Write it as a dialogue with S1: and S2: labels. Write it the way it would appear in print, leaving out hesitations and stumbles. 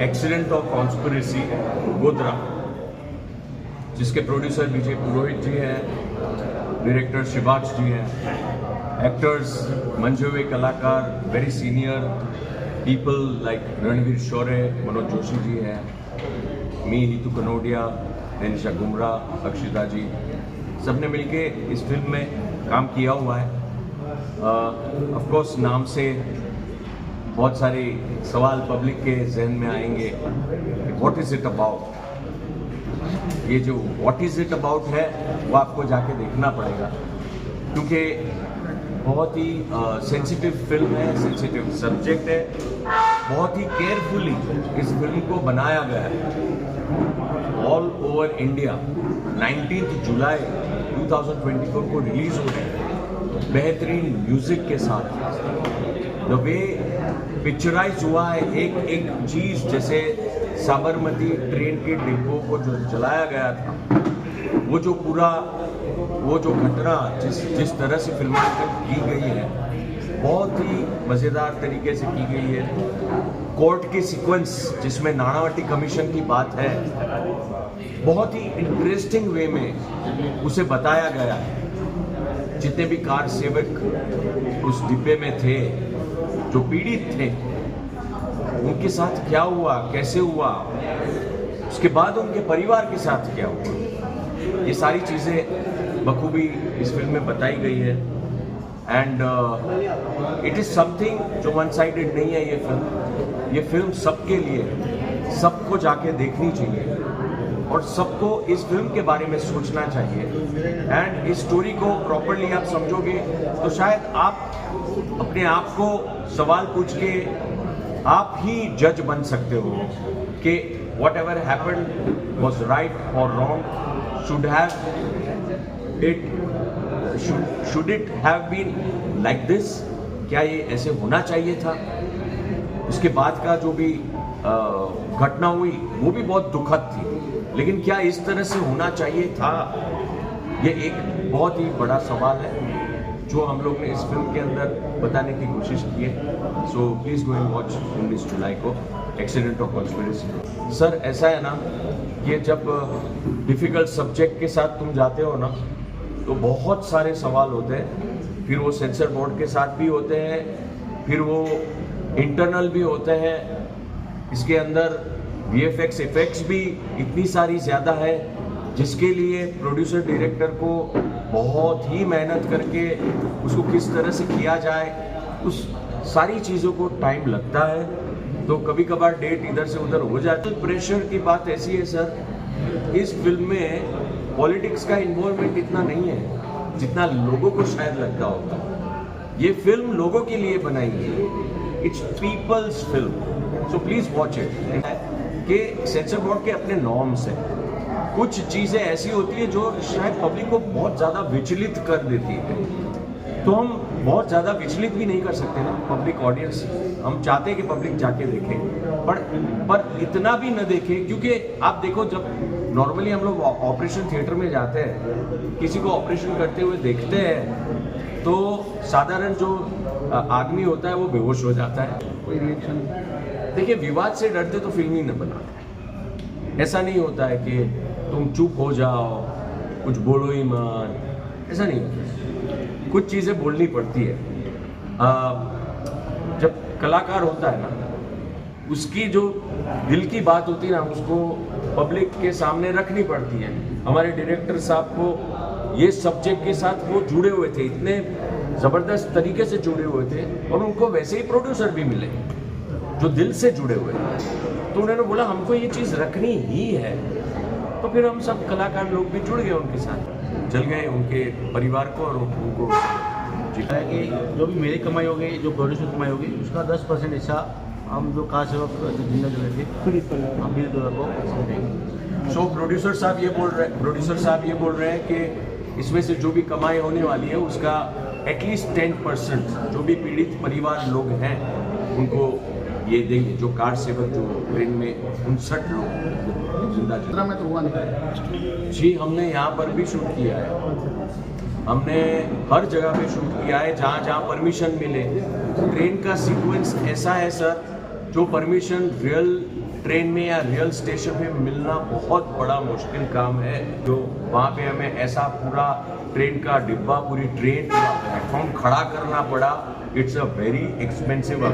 S1: Accident of conspiracy Godhra, जिसके producer विजय पुरोहित जी हैं, director Shiva's जी हैं, एक्टर्स मंजे हुए कलाकार very senior people like Ranvir Shaurya, Manoj Joshi ji हैं, मी हितू कनोडिया, निशा गुमरा, अक्षिता जी, सबने मिलके इस फिल्म में काम किया हुआ है। ऑफ कोर्स नाम से बहुत सारे सवाल पब्लिक के जहन में आएंगे, व्हाट इज़ इट अबाउट। ये जो व्हाट इज़ इट अबाउट है वो आपको जाके देखना पड़ेगा, क्योंकि बहुत ही सेंसिटिव फिल्म है, सेंसिटिव सब्जेक्ट है, बहुत ही केयरफुली इस फिल्म को बनाया गया है। ऑल ओवर इंडिया 19 जुलाई 2024 को रिलीज हो रही है, बेहतरीन म्यूजिक के साथ। द वे पिक्चराइज हुआ है एक एक चीज, जैसे साबरमती ट्रेन के डिब्बों को जो जलाया गया था, वो जो घटना जिस तरह से फिल्मांकन की गई है, बहुत ही मज़ेदार तरीके से की गई है। कोर्ट की सीक्वेंस जिसमें नाणावटी कमीशन की बात है, बहुत ही इंटरेस्टिंग वे में उसे बताया गया है। जितने भी कार सेवक उस डिब्बे में थे, जो पीड़ित थे, उनके साथ क्या हुआ, कैसे हुआ, उसके बाद उनके परिवार के साथ क्या हुआ, ये सारी चीज़ें बखूबी इस फिल्म में बताई गई है। एंड इट इज़ समथिंग जो वन साइडेड नहीं है। ये फिल्म सबके लिए, सबको जाके देखनी चाहिए और सबको इस फिल्म के बारे में सोचना चाहिए। एंड इस स्टोरी को प्रॉपरली आप समझोगे तो शायद आप अपने आप को सवाल पूछ के आप ही जज बन सकते हो कि whatever happened was right और wrong, should it have been like this, क्या ये ऐसे होना चाहिए था। उसके बाद का जो भी घटना हुई वो भी बहुत दुखद थी, लेकिन क्या इस तरह से होना चाहिए था, ये एक बहुत ही बड़ा सवाल है जो हम लोग ने इस फिल्म के अंदर बताने की कोशिश की है। So please go and watch 19 जुलाई को एक्सीडेंट ऑफ कॉन्स्पिरेसी। सर ऐसा है ना, ये जब डिफ़िकल्ट सब्जेक्ट के साथ तुम जाते हो ना, तो बहुत सारे सवाल होते हैं, फिर वो सेंसर बोर्ड के साथ भी होते हैं, फिर वो इंटरनल भी होते हैं, इसके अंदर VFX इफेक्ट्स भी इतनी सारी ज़्यादा है, जिसके लिए प्रोड्यूसर डायरेक्टर को बहुत ही मेहनत करके उसको किस तरह से किया जाए, उस सारी चीज़ों को टाइम लगता है। तो कभी कभार डेट इधर से उधर हो जाती है। प्रेशर की बात ऐसी है सर, इस फिल्म में पॉलिटिक्स का इन्वॉल्वमेंट इतना नहीं है जितना लोगों को शायद लगता होगा। ये फिल्म लोगों के लिए बनाई है, it's people's film, so please watch it. कि सेंसर बोर्ड के अपने नॉर्म्स हैं, कुछ चीज़ें ऐसी होती है जो शायद पब्लिक को बहुत ज़्यादा विचलित कर देती है, तो हम बहुत ज़्यादा विचलित भी नहीं कर सकते ना पब्लिक ऑडियंस। हम चाहते हैं कि पब्लिक जाके देखे, पर इतना भी न देखे, क्योंकि आप देखो जब नॉर्मली हम लोग ऑपरेशन थिएटर में जाते हैं, किसी को ऑपरेशन करते हुए देखते हैं, तो साधारण जो आदमी होता है वो बेहोश हो जाता है, कोई रिएक्शन। देखिए, विवाद से डरते तो फिल्म ही न बनाते। ऐसा नहीं होता है कि तुम चुप हो जाओ, कुछ बोलो ही मत, ऐसा नहीं होता। कुछ चीज़ें बोलनी पड़ती है। जब कलाकार होता है ना, उसकी जो दिल की बात होती है ना, उसको पब्लिक के सामने रखनी पड़ती है। हमारे डायरेक्टर साहब को ये सब्जेक्ट के साथ वो जुड़े हुए थे, इतने ज़बरदस्त तरीके से जुड़े हुए थे, और उनको वैसे ही प्रोड्यूसर भी मिले जो दिल से जुड़े हुए हैं। तो उन्होंने बोला हमको ये चीज़ रखनी ही है, तो फिर हम सब कलाकार लोग भी जुड़ गए उनके साथ, चल गए उनके परिवार को और उनको
S2: है कि जो भी मेरी कमाई होगी, जो प्रोड्यूसर कमाई होगी, उसका 10% हिस्सा हम जो कार सेवक जिंदा जो थे हम भी को देंगे।
S1: सो प्रोड्यूसर साहब ये बोल रहे हैं कि इसमें से जो भी कमाई होने वाली है उसका एटलीस्ट 10% जो भी पीड़ित परिवार लोग हैं उनको ये देंगे, जो कार सेवक जो ट्रेन में 59 लोग जिंदा
S2: में तो हुआ नहीं
S1: जी। हमने यहाँ पर भी शूट किया है, हमने हर जगह पे शूट किया है जहाँ जहाँ परमिशन मिले। ट्रेन का सीक्वेंस ऐसा है सर, जो परमिशन रियल ट्रेन में या रियल स्टेशन पे मिलना बहुत बड़ा मुश्किल काम है। जो वहाँ पे हमें ऐसा पूरा ट्रेन का डिब्बा, पूरी ट्रेन, पूरा प्लेटफॉर्म खड़ा करना पड़ा। It's a very expensive